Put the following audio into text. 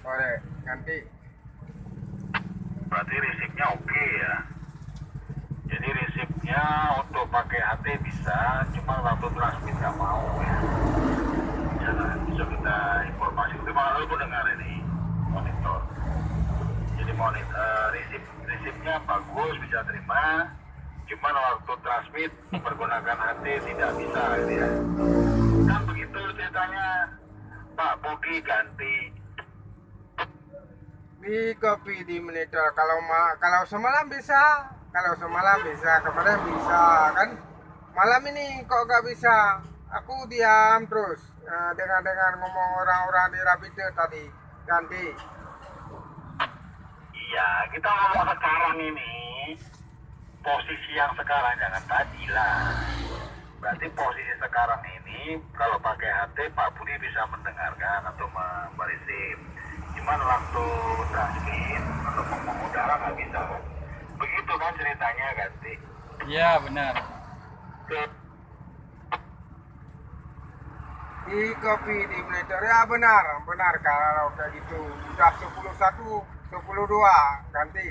Sore, ganti. Berarti resipnya oke ya. Jadi resipnya untuk pakai HT bisa, cuma waktu transmit nggak mau ya. Ya, bisa kita informasi. Terima kasih pendengar ini monitor. Jadi resipnya bagus, bisa terima. Cuman waktu transmit menggunakan HT tidak bisa gitu ya. Kan begitu ceritanya. Pak Budi ganti. Di kopi di monitor. Kalau semalam bisa, kemarin bisa kan. Malam ini kok gak bisa. Aku diam terus. Dengar-dengar ngomong orang-orang di Rapide tadi. Ganti. Iya, kita ngomong sekarang ini. Posisi yang sekarang jangan tadi lah. Berarti posisi sekarang ini kalau pakai HT Pak Budi bisa mendengarkan atau meresip. Cuman waktu transmit atau ngomong udara nggak bisa. Begitu kan ceritanya ganti. Iya benar. Di kopi di monitor ya benar kalau kayak gitu. Udah 10-1, 10-2 ganti.